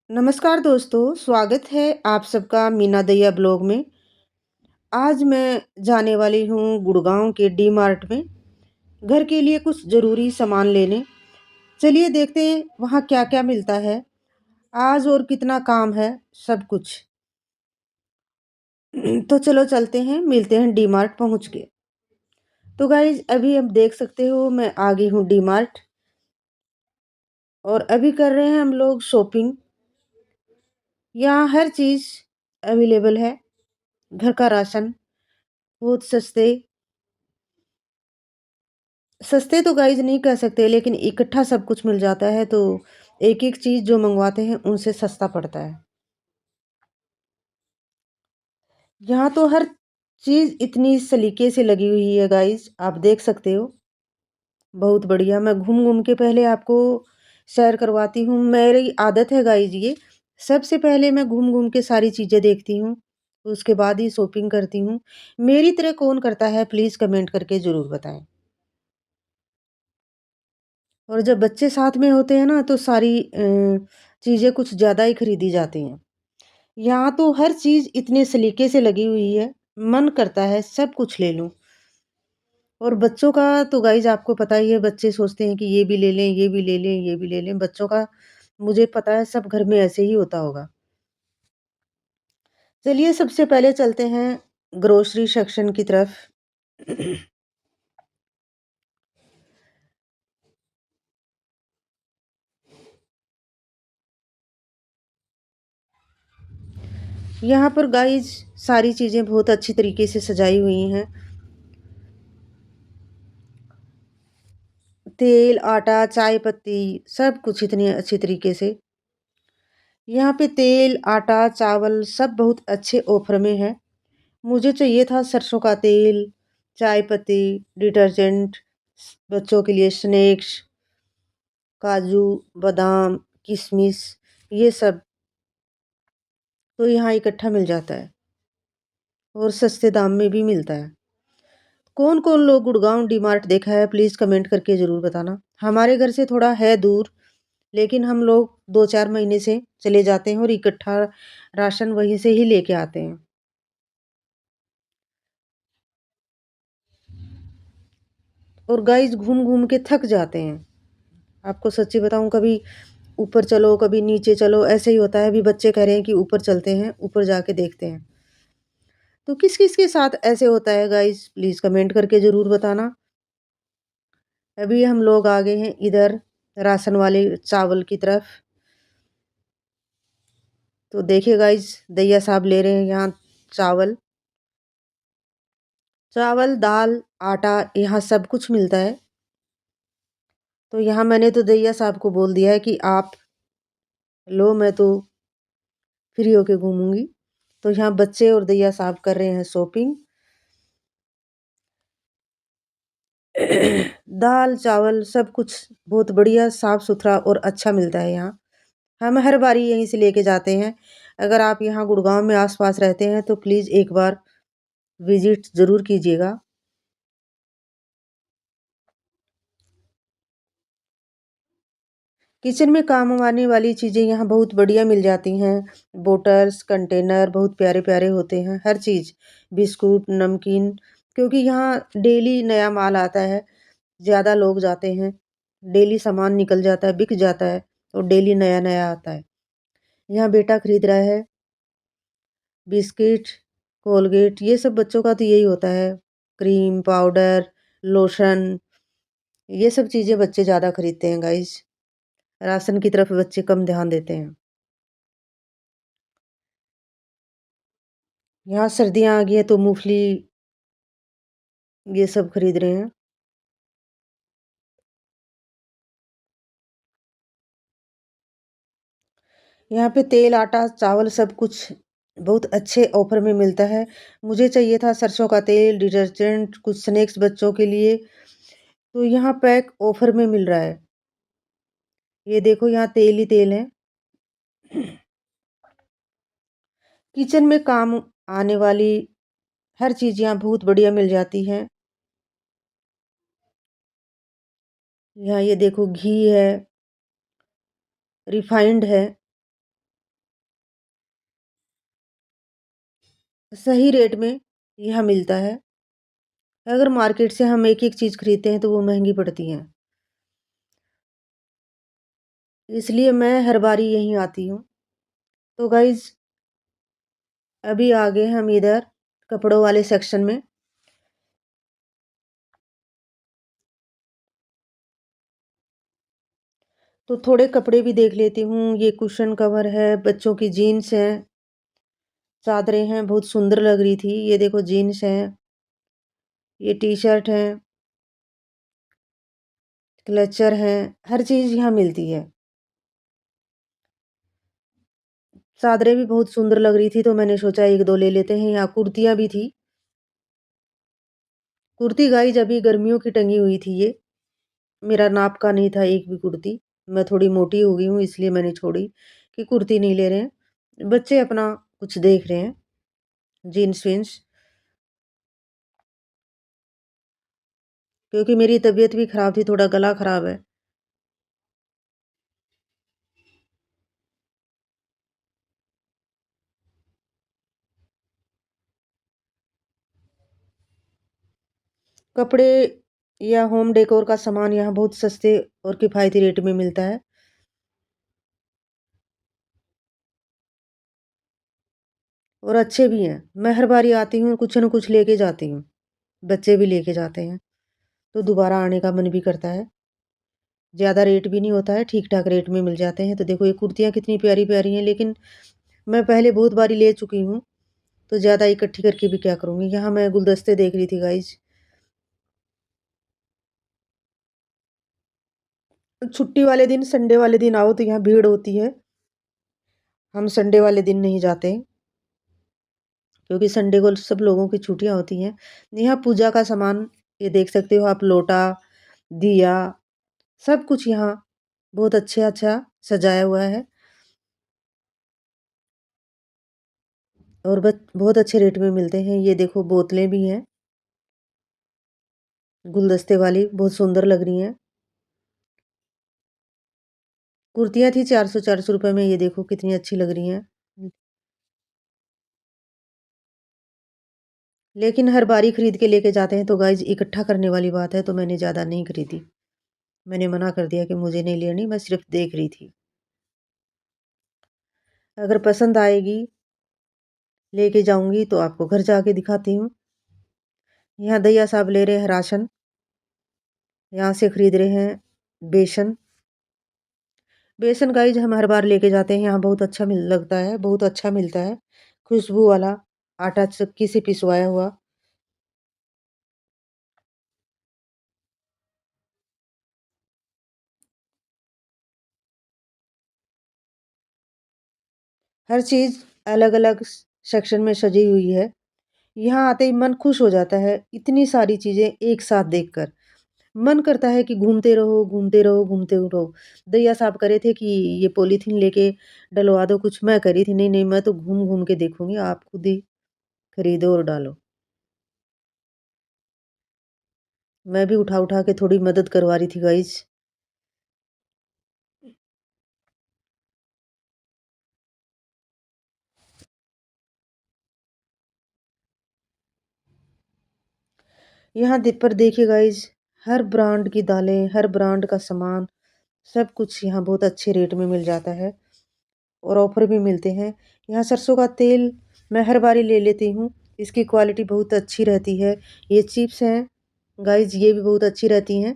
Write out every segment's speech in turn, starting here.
नमस्कार दोस्तों, स्वागत है आप सबका मीना दैया ब्लॉग में। आज मैं जाने वाली हूँ गुड़गांव के डी मार्ट में घर के लिए कुछ ज़रूरी सामान लेने। चलिए देखते हैं वहाँ क्या-क्या मिलता है, आज और कितना काम है, सब कुछ। तो चलो चलते हैं, मिलते हैं डी मार्ट पहुँच के। तो गाइज़ अभी आप देख सकते हो मैं आ गई हूँ डी मार्ट और अभी कर रहे हैं हम लोग शॉपिंग। यहाँ हर चीज़ अवेलेबल है, घर का राशन बहुत सस्ते सस्ते तो गाइज़ नहीं कह सकते, लेकिन इकट्ठा सब कुछ मिल जाता है, तो एक-एक चीज़ जो मँगवाते हैं, उनसे सस्ता पड़ता है। यहाँ तो हर चीज़ इतनी सलीके से लगी हुई है गाइज़, आप देख सकते हो, बहुत बढ़िया। मैं घूम-घूम के पहले आपको सैर करवाती हूँ, मेरी आदत है गाइज़ ये। सबसे पहले मैं घूम-घूम के सारी चीज़ें देखती हूँ, उसके बाद ही शॉपिंग करती हूँ। मेरी तरह कौन करता है, प्लीज़ कमेंट करके ज़रूर बताएँ। और जब बच्चे साथ में होते हैं ना तो सारी चीज़ें कुछ ज़्यादा ही खरीदी जाती हैं। यहाँ तो हर चीज़ इतने सलीके से लगी हुई है, मन करता है सब कुछ ले लूँ। और बच्चों का तो गाइज़ आपको पता ही है, बच्चे सोचते हैं कि ये भी ले लें, ये भी ले लें, ये भी ले लें। बच्चों का मुझे पता है सब घर में ऐसे ही होता होगा। चलिए सबसे पहले चलते हैं ग्रोसरी सेक्शन की तरफ। यहाँ पर गाइज़ सारी चीज़ें बहुत अच्छी तरीके से सजाई हुई हैं। तेल, आटा, चाय पत्ती सब कुछ इतने अच्छे तरीके से। यहाँ पे तेल, आटा, चावल सब बहुत अच्छे ऑफर में है। मुझे चाहिए था सरसों का तेल, चाय पत्ती, डिटर्जेंट, बच्चों के लिए स्नैक्स, काजू, बादाम, किशमिश ये सब तो यहाँ इकट्ठा मिल जाता है और सस्ते दाम में भी मिलता है। कौन-कौन लोग गुड़गांव डी मार्ट देखा है प्लीज़ कमेंट करके ज़रूर बताना। हमारे घर से थोड़ा है दूर, लेकिन हम लोग 2-4 महीने से चले जाते हैं और इकट्ठा राशन वहीं से ही लेके आते हैं। और गाइस घूम-घूम के थक जाते हैं। आपको सच्ची बताऊँ, कभी ऊपर चलो, कभी नीचे चलो, ऐसे ही होता है। अभी बच्चे कह रहे हैं कि ऊपर चलते हैं, ऊपर जाके देखते हैं। तो किस-किस के साथ ऐसे होता है गाइस प्लीज़ कमेंट करके ज़रूर बताना। अभी हम लोग आ गए हैं इधर राशन वाले चावल की तरफ। तो देखिए गाइस दैया साहब ले रहे हैं यहाँ चावल। चावल, दाल, आटा यहाँ सब कुछ मिलता है। तो यहाँ मैंने तो दैया साहब को बोल दिया है कि आप लो, मैं तो फ्री होके घूमूँगी। तो यहाँ बच्चे और दैया साहब कर रहे हैं शॉपिंग। दाल, चावल सब कुछ बहुत बढ़िया, साफ-सुथरा और अच्छा मिलता है यहाँ। हम हर बारी यहीं से लेके जाते हैं। अगर आप यहाँ गुड़गाँव में आस-पास रहते हैं तो प्लीज़ एक बार विज़िट ज़रूर कीजिएगा। किचन में काम आने वाली चीज़ें यहाँ बहुत बढ़िया मिल जाती हैं। बॉटल्स, कंटेनर बहुत प्यारे-प्यारे होते हैं, हर चीज़, बिस्कुट, नमकीन, क्योंकि यहाँ डेली नया माल आता है, ज़्यादा लोग जाते हैं, डेली सामान निकल जाता है, बिक जाता है और डेली नया-नया आता है। यहाँ बेटा खरीद रहा है बिस्किट, कोलगेट, ये सब बच्चों का तो यही होता है, क्रीम, पाउडर, लोशन, ये सब चीज़ें बच्चे ज़्यादा खरीदते हैं गाइज़। राशन की तरफ बच्चे कम ध्यान देते हैं। यहाँ सर्दियाँ आ गई हैं तो मूँगफली ये सब खरीद रहे हैं। यहाँ पे तेल, आटा, चावल सब कुछ बहुत अच्छे ऑफ़र में मिलता है। मुझे चाहिए था सरसों का तेल, डिटर्जेंट, कुछ स्नैक्स बच्चों के लिए, तो यहाँ पैक ऑफ़र में मिल रहा है। ये देखो यहाँ तेल ही तेल है। किचन में काम आने वाली हर चीज़ यहाँ बहुत बढ़िया मिल जाती है। यहाँ ये देखो घी है, रिफाइंड है, सही रेट में यहाँ मिलता है। अगर मार्केट से हम एक-एक चीज़ खरीदते हैं तो वो महँगी पड़ती हैं। इसलिए मैं हर बारी यहीं आती हूँ। तो गाइज़ अभी आ गए हम इधर कपड़ों वाले सेक्शन में। तो थोड़े कपड़े भी देख लेती हूँ। ये कुशन कवर है, बच्चों की जीन्स हैं, चादरें हैं, बहुत सुंदर लग रही थी। ये देखो जीन्स है, ये टी-शर्ट है, क्लचर है, हर चीज़ यहाँ मिलती है। चादरें भी बहुत सुंदर लग रही थी तो मैंने सोचा 1-2 ले लेते हैं। यहाँ कुर्तियाँ भी थी। कुर्ती गाइज़ अभी गर्मियों की टंगी हुई थी ये। मेरा नाप का नहीं था एक भी कुर्ती। मैं थोड़ी मोटी हो गई हूँ इसलिए मैंने छोड़ी कि कुर्ती नहीं ले रहे हैं। बच्चे अपना कुछ देख रहे हैं, जीन्स-विन्स, क्योंकि मेरी तबीयत भी खराब थी, थोड़ा गला खराब है। कपड़े या होम डेकोर का सामान यहाँ बहुत सस्ते और किफ़ायती रेट में मिलता है और अच्छे भी हैं। मैं हर बारी आती हूँ, कुछ न कुछ लेके जाती हूँ। बच्चे भी लेके जाते हैं, तो दोबारा आने का मन भी करता है। ज़्यादा रेट भी नहीं होता है, ठीक-ठाक रेट में मिल जाते हैं। तो देखो ये कुर्तियाँ कितनी प्यारी-प्यारी हैं, लेकिन मैं पहले बहुत बारी ले चुकी हूँ, तो ज़्यादा इकट्ठी करके भी क्या करूँगी। यहाँ मैं गुलदस्ते देख रही थी गाइज़। छुट्टी वाले दिन, संडे वाले दिन आओ तो यहाँ भीड़ होती है। हम संडे वाले दिन नहीं जाते, क्योंकि संडे को सब लोगों की छुट्टियाँ होती हैं। यहाँ पूजा का सामान ये देख सकते हो आप, लोटा, दिया, सब कुछ यहाँ बहुत अच्छा-अच्छा सजाया हुआ है और बहुत अच्छे रेट में मिलते हैं। ये देखो बोतलें भी हैं, गुलदस्ते वाली, बहुत सुंदर लग रही हैं। कुर्तियाँ थी 400-400 रुपए में, ये देखो कितनी अच्छी लग रही हैं। लेकिन हर बारी खरीद के लेके जाते हैं तो गाइज़ इकट्ठा करने वाली बात है, तो मैंने ज़्यादा नहीं खरीदी। मैंने मना कर दिया कि मुझे नहीं लेनी, मैं सिर्फ़ देख रही थी। अगर पसंद आएगी, लेके जाऊँगी तो आपको घर जाके दिखाती हूँ। यहाँ दहिया साहब ले रहे हैं राशन, यहाँ से खरीद रहे हैं बेसन। बेसन गाइज़ हम हर बार लेके जाते हैं, यहाँ बहुत अच्छा मिल लगता है, बहुत अच्छा मिलता है। खुशबू वाला आटा चक्की से पिसवाया हुआ। हर चीज़ अलग-अलग सेक्शन में सजी हुई है। यहाँ आते ही मन खुश हो जाता है, इतनी सारी चीज़ें एक साथ देखकर। मन करता है कि घूमते रहो, घूमते रहो, घूमते रहो। दैया साहब कह रहे थे कि ये पॉलीथीन लेके डलवा दो कुछ, मैं कह रही थी नहीं, नहीं मैं तो घूम-घूम के देखूँगी, आप खुद ही खरीदो और डालो। मैं भी उठा-उठा के थोड़ी मदद करवा रही थी गाइज़। यहाँ पर देखिए गाइज़, हर ब्रांड की दालें, हर ब्रांड का सामान, सब कुछ यहाँ बहुत अच्छे रेट में मिल जाता है और ऑफ़र भी मिलते हैं। यहाँ सरसों का तेल मैं हर बारी ले लेती हूँ, इसकी क्वालिटी बहुत अच्छी रहती है। ये चिप्स हैं, गाइज़ ये भी बहुत अच्छी रहती हैं।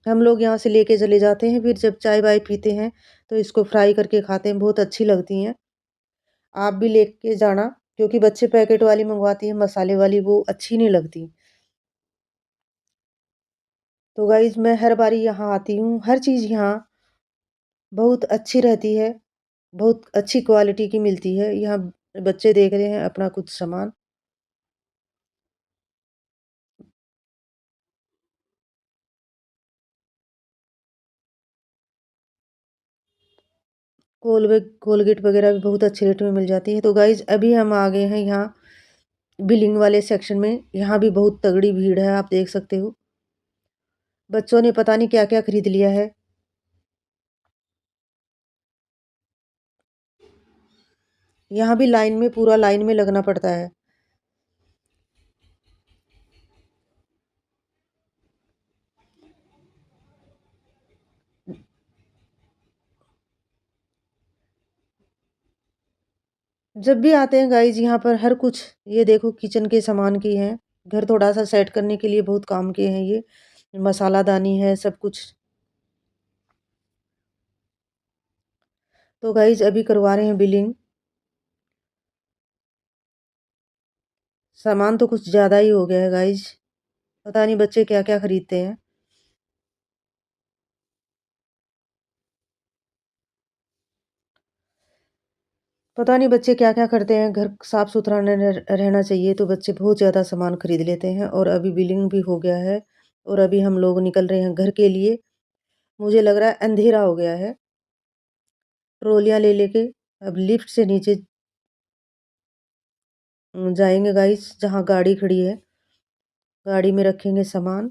हम लोग यहाँ से लेके चले जाते हैं, फिर जब चाय-वाय पीते हैं, तो इसको फ्राई करके खाते हैं, बहुत अच्छी लगती हैं। आप भी लेके जाना, क्योंकि बच्चे पैकेट वाली मँगवाती हैं, मसाले वाली वो अच्छी नहीं लगती। तो गाइज़ मैं हर बारी यहाँ आती हूँ, हर चीज़ यहाँ बहुत अच्छी रहती है, बहुत अच्छी क्वालिटी की मिलती है। यहाँ बच्चे देख रहे हैं अपना कुछ सामान। कोलगेट वगैरह भी बहुत अच्छे रेट में मिल जाती है। तो गाइज़ अभी हम आ गए हैं यहाँ बिलिंग वाले सेक्शन में। यहाँ भी बहुत तगड़ी भीड़ है, आप देख सकते हो। बच्चों ने पता नहीं क्या-क्या खरीद लिया है। यहाँ भी लाइन में, पूरा लाइन में लगना पड़ता है। जब भी आते हैं गाइज़ यहाँ पर हर कुछ ये देखो किचन के सामान की हैं। घर थोड़ा-सा सेट करने के लिए बहुत काम के हैं ये। मसालादानी है सब कुछ। तो गाइज़ अभी करवा रहे हैं बिलिंग। सामान तो कुछ ज़्यादा ही हो गया है गाइज़। पता नहीं बच्चे क्या-क्या खरीदते हैं। पता नहीं बच्चे क्या-क्या करते हैं। घर साफ-सुथरा रहना चाहिए तो बच्चे बहुत ज़्यादा सामान खरीद लेते हैं और अभी बिलिंग भी हो गया है और अभी हम लोग निकल रहे हैं घर के लिए। मुझे लग रहा है अंधेरा हो गया है। ट्रॉलियाँ ले लेके अब लिफ्ट से नीचे जाएँगे गाइस जहाँ गाड़ी खड़ी है। गाड़ी में रखेंगे सामान।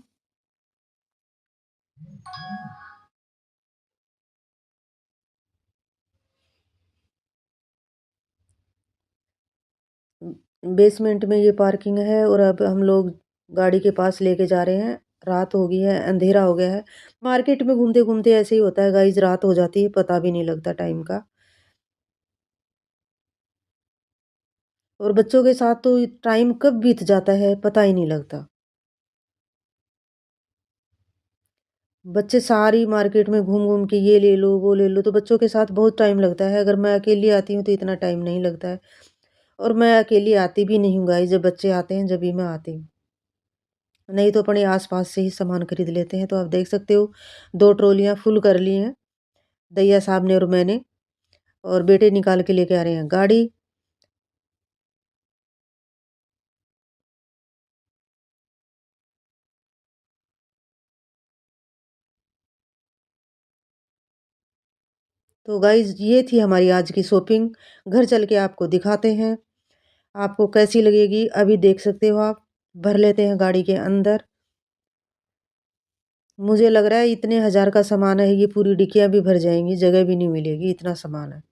बेसमेंट में ये पार्किंग है और अब हम लोग गाड़ी के पास लेके जा रहे हैं। रात हो गई है, अंधेरा हो गया है। मार्केट में घूमते-घूमते ऐसे ही होता है गाइस, रात हो जाती है, पता भी नहीं लगता टाइम का। और बच्चों के साथ तो टाइम कब बीत जाता है पता ही नहीं लगता। बच्चे सारी मार्केट में घूम-घूम के ये ले लो, वो ले लो, तो बच्चों के साथ बहुत टाइम लगता है। अगर मैं अकेली आती हूँ तो इतना टाइम नहीं लगता है और मैं अकेली आती भी नहीं हूँ गाइस, जब बच्चे आते हैं जभी मैं आती हूँ। नहीं तो अपने आस-पास से ही सामान खरीद लेते हैं। तो आप देख सकते हो 2 ट्रॉलियाँ फुल कर ली हैं, दैया साहब ने और मैंने और बेटे निकाल के लेके आ रहे हैं गाड़ी। तो गाइस ये थी हमारी आज की शॉपिंग। घर चल के आपको दिखाते हैं, आपको कैसी लगेगी अभी देख सकते हो आप। भर लेते हैं गाड़ी के अंदर। मुझे लग रहा है इतने हज़ार का सामान है, ये पूरी डिक्कियाँ भी भर जाएँगी, जगह भी नहीं मिलेगी, इतना सामान है।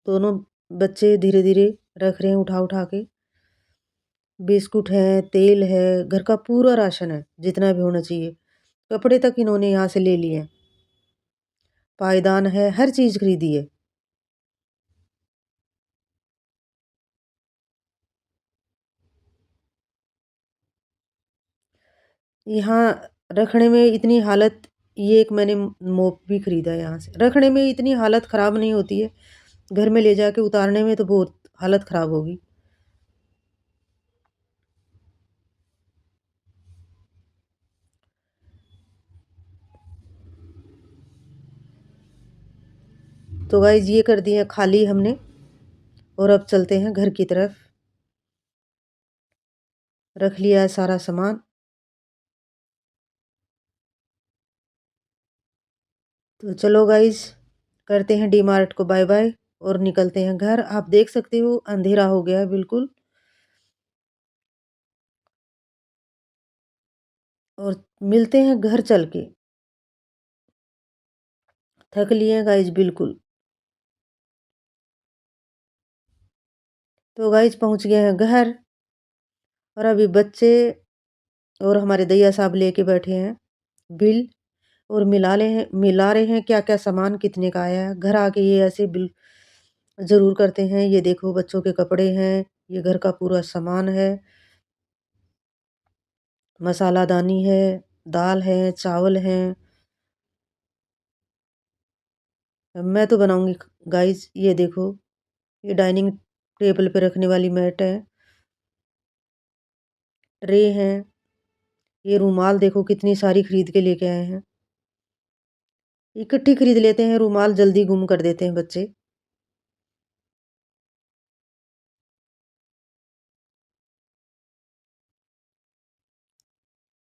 दोनों बच्चे धीरे-धीरे रख रहे हैं उठा-उठा के। बिस्कुट है, तेल है, घर का पूरा राशन है, जितना भी होना चाहिए। कपड़े तक इन्होंने यहाँ से ले लिए हैं। पायदान है, हर चीज़ खरीदी है। यहाँ रखने में इतनी हालत, ये एक मैंने मोप भी खरीदा है यहाँ से। रखने में इतनी हालत ख़राब नहीं होती है, घर में ले जाके उतारने में तो बहुत हालत ख़राब होगी। तो गाइज़ ये कर दिए खाली हमने और अब चलते हैं घर की तरफ। रख लिया है सारा सामान। तो चलो गाइज़ करते हैं डीमार्ट को बाय-बाय और निकलते हैं घर। आप देख सकते हो अंधेरा हो गया है बिल्कुल और मिलते हैं घर चल के। थक लिए हैं गाइज़ बिल्कुल। तो गाइज़ पहुँच गए हैं घर और अभी बच्चे और हमारे दैया साहब लेके बैठे हैं बिल और मिला रहे हैं क्या-क्या सामान कितने का आया है। घर आके ये ऐसे बिल ज़रूर करते हैं। ये देखो बच्चों के कपड़े हैं, ये घर का पूरा सामान है, मसालादानी है, दाल है, चावल हैं। मैं तो बनाऊँगी गाइज़, ये देखो, ये डाइनिंग टेबल पे रखने वाली मैट है, ट्रे हैं, ये रुमाल देखो कितनी सारी खरीद के लेके आए हैं। इकट्ठी खरीद लेते हैं, रुमाल जल्दी गुम कर देते हैं बच्चे।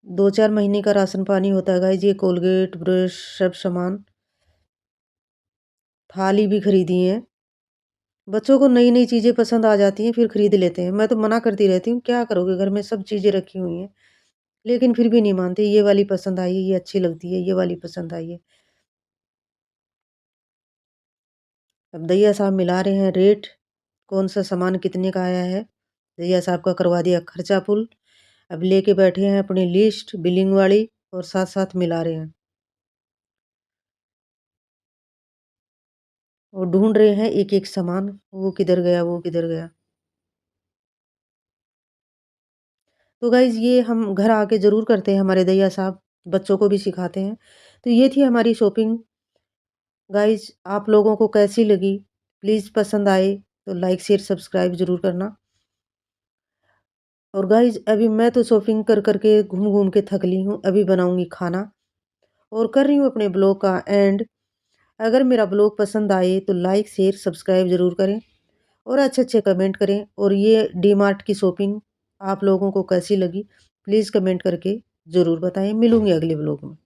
2-4 महीने का राशन पानी होता है गाइज़, ये कोलगेट, ब्रश सब सामान। थाली भी खरीदी है। बच्चों को नई-नई चीज़ें पसंद आ जाती हैं, फिर खरीद लेते हैं। मैं तो मना करती रहती हूँ, क्या करोगे घर में सब चीज़ें रखी हुई हैं। लेकिन फिर भी नहीं मानते, ये वाली पसंद आई है, ये अच्छी लगती है, ये वाली पसंद आई है। अब दैया साहब मिला रहे हैं रेट, कौन-सा सामान कितने का आया है। दैया साहब का करवा दिया खर्चा पुल। अब लेके बैठे हैं अपनी लिस्ट बिलिंग वाली और साथ-साथ मिला रहे हैं। और ढूँढ रहे हैं एक-एक सामान, वो किधर गया, वो किधर गया। तो गाइज़ ये हम घर आके ज़रूर करते हैं, हमारे दैया साहब, बच्चों को भी सिखाते हैं। तो ये थी हमारी शॉपिंग। गाइज़ आप लोगों को कैसी लगी? प्लीज़ पसंद आए तो लाइक, शेयर, सब्सक्राइब ज़रूर करना। और गाइज़ अभी मैं तो शॉपिंग कर के घूम-घूम के थक ली हूँ, अभी बनाऊँगी खाना और कर रही हूँ अपने ब्लॉग का एंड। अगर मेरा ब्लॉग पसंद आए तो लाइक, शेयर, सब्सक्राइब ज़रूर करें और अच्छे-अच्छे कमेंट करें। और ये डीमार्ट की शॉपिंग आप लोगों को कैसी लगी? प्लीज़ कमेंट करके ज़रूर बताएँ। मिलूँगी अगले ब्लॉग में।